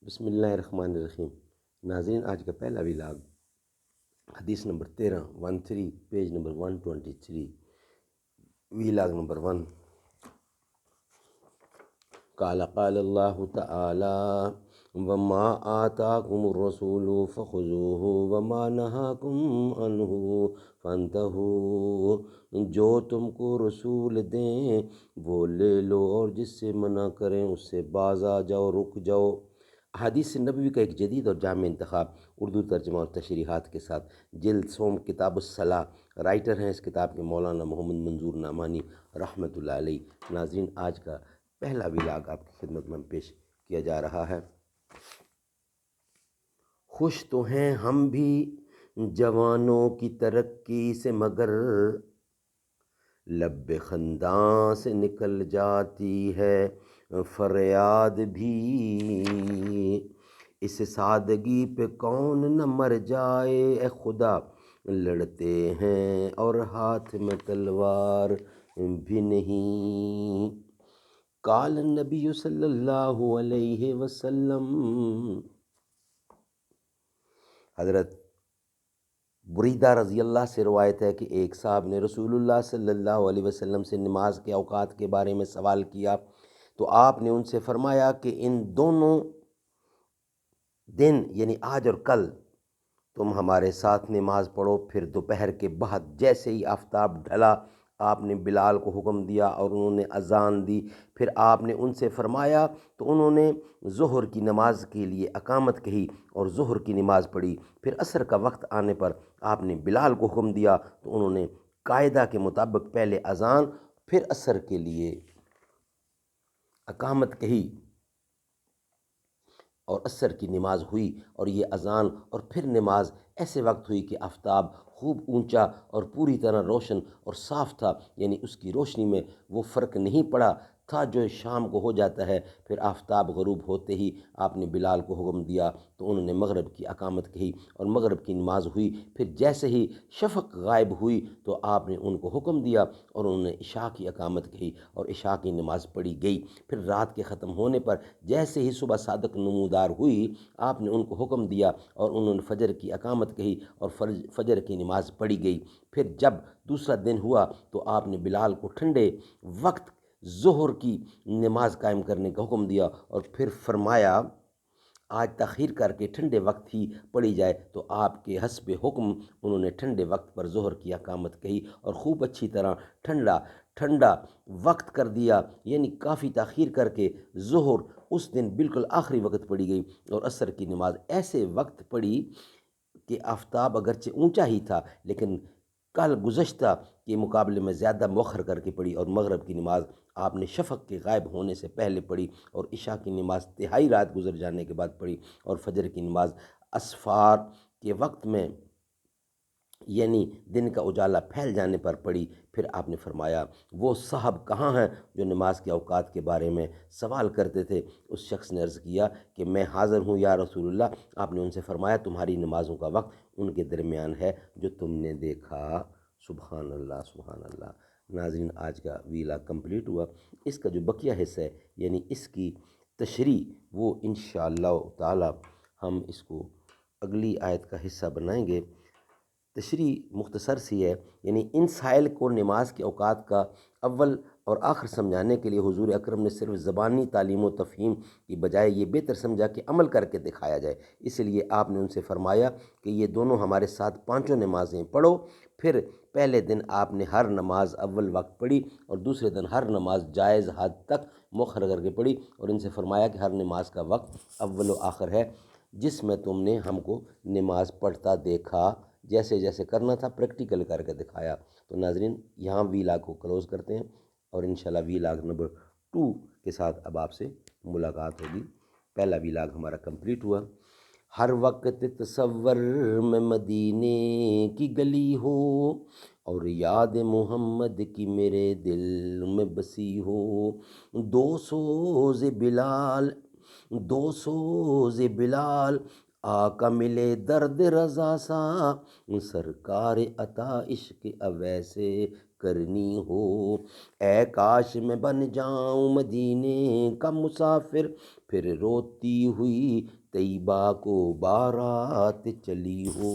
بسم اللہ الرحمن الرحیم۔ ناظرین، آج کا پہلا ولاگ حدیث number 13 page number 123، vlog number 1۔ قال اللہ تعالی وما آتاکم الرسول فخذوہ وما نہاکم عنہ فانتہوا، جو تم کو رسول دیں وہ لے لو اور جس سے منع کریں اس سے باز آ جاؤ، رک جاؤ۔ احادیث نبوی کا ایک جدید اور جامع انتخاب، اردو ترجمہ اور تشریحات کے ساتھ، جلد سوم، کتاب الصلاۃ۔ رائٹر ہیں اس کتاب کے مولانا محمد منظور نعمانی رحمۃ اللہ علیہ۔ ناظرین، آج کا پہلا ولاگ آپ کی خدمت میں پیش کیا جا رہا ہے۔ خوش تو ہیں ہم بھی جوانوں کی ترقی سے، مگر لب خنداں سے نکل جاتی ہے فریاد بھی۔ اس سادگی پہ کون نہ مر جائے اے خدا، لڑتے ہیں اور ہاتھ میں تلوار بھی نہیں۔ قال النبی صلی اللہ علیہ وسلم، حضرت بریدہ رضی اللہ سے روایت ہے کہ ایک صاحب نے رسول اللہ صلی اللہ علیہ وسلم سے نماز کے اوقات کے بارے میں سوال کیا، تو آپ نے ان سے فرمایا کہ ان دونوں دن یعنی آج اور کل تم ہمارے ساتھ نماز پڑھو۔ پھر دوپہر کے بعد جیسے ہی آفتاب ڈھلا، آپ نے بلال کو حکم دیا اور انہوں نے اذان دی۔ پھر آپ نے ان سے فرمایا تو انہوں نے ظہر کی نماز کے لیے اقامت کہی اور ظہر کی نماز پڑھی۔ پھر عصر کا وقت آنے پر آپ نے بلال کو حکم دیا تو انہوں نے قاعدہ کے مطابق پہلے اذان پھر عصر کے لیے اقامت کہی اور عصر کی نماز ہوئی، اور یہ اذان اور پھر نماز ایسے وقت ہوئی کہ آفتاب خوب اونچا اور پوری طرح روشن اور صاف تھا، یعنی اس کی روشنی میں وہ فرق نہیں پڑا تھا جو شام کو ہو جاتا ہے۔ پھر آفتاب غروب ہوتے ہی آپ نے بلال کو حکم دیا تو انہوں نے مغرب کی اقامت کہی اور مغرب کی نماز ہوئی۔ پھر جیسے ہی شفق غائب ہوئی تو آپ نے ان کو حکم دیا اور انہوں نے عشاء کی اقامت کہی اور عشاء کی نماز پڑھی گئی۔ پھر رات کے ختم ہونے پر جیسے ہی صبح صادق نمودار ہوئی، آپ نے ان کو حکم دیا اور انہوں نے فجر کی اقامت کہی اور فجر کی نماز پڑھی گئی۔ پھر جب دوسرا دن ہوا تو آپ نے بلال کو ٹھنڈے وقت ظہر کی نماز قائم کرنے کا حکم دیا اور پھر فرمایا آج تاخیر کر کے ٹھنڈے وقت ہی پڑھی جائے، تو آپ کے حسب حکم انہوں نے ٹھنڈے وقت پر ظہر کی اقامت کہی اور خوب اچھی طرح ٹھنڈا وقت کر دیا، یعنی کافی تاخیر کر کے ظہر اس دن بالکل آخری وقت پڑھی گئی اور عصر کی نماز ایسے وقت پڑھی کہ آفتاب اگرچہ اونچا ہی تھا لیکن کل گزشتہ کے مقابلے میں زیادہ مؤخر کر کے پڑھی، اور مغرب کی نماز آپ نے شفق کے غائب ہونے سے پہلے پڑھی اور عشاء کی نماز تہائی رات گزر جانے کے بعد پڑھی اور فجر کی نماز اسفار کے وقت میں یعنی دن کا اجالا پھیل جانے پر پڑھی۔ پھر آپ نے فرمایا وہ صاحب کہاں ہیں جو نماز کے اوقات کے بارے میں سوال کرتے تھے؟ اس شخص نے عرض کیا کہ میں حاضر ہوں یا رسول اللہ۔ آپ نے ان سے فرمایا تمہاری نمازوں کا وقت ان کے درمیان ہے جو تم نے دیکھا۔ سبحان اللہ، سبحان اللہ۔ ناظرین، آج کا ویلاگ کمپلیٹ ہوا۔ اس کا جو بقیہ حصہ ہے یعنی اس کی تشریح، وہ انشاءاللہ تعالی ہم اس کو اگلی آیت کا حصہ بنائیں گے۔ تشریح مختصر سی ہے، یعنی ان سائل کو نماز کے اوقات کا اول اور آخر سمجھانے کے لیے حضور اکرم نے صرف زبانی تعلیم و تفہیم کی بجائے یہ بہتر سمجھا کہ عمل کر کے دکھایا جائے۔ اس لیے آپ نے ان سے فرمایا کہ یہ دونوں ہمارے ساتھ پانچوں نمازیں پڑھو۔ پھر پہلے دن آپ نے ہر نماز اول وقت پڑھی اور دوسرے دن ہر نماز جائز حد تک مؤخر کر کے پڑھی، اور ان سے فرمایا کہ ہر نماز کا وقت اول و آخر ہے جس میں تم نے ہم کو نماز پڑھتا دیکھا، جیسے جیسے کرنا تھا پریکٹیکل کر کے دکھایا۔ تو ناظرین، یہاں ویلاگ کو کلوز کرتے ہیں اور انشاءاللہ ویلاگ نمبر 2 کے ساتھ اب آپ سے ملاقات ہوگی۔ پہلا ویلاگ ہمارا کمپلیٹ ہوا۔ ہر وقت تصور میں مدینے کی گلی ہو اور یاد محمد کی میرے دل میں بسی ہو، دو سوز بلال آقا ملے درد رضا سا، سرکار عطا عشق اویسے کرنی ہو، اے کاش میں بن جاؤں مدینے کا مسافر، پھر روتی ہوئی طیبہ کو بارات چلی ہو۔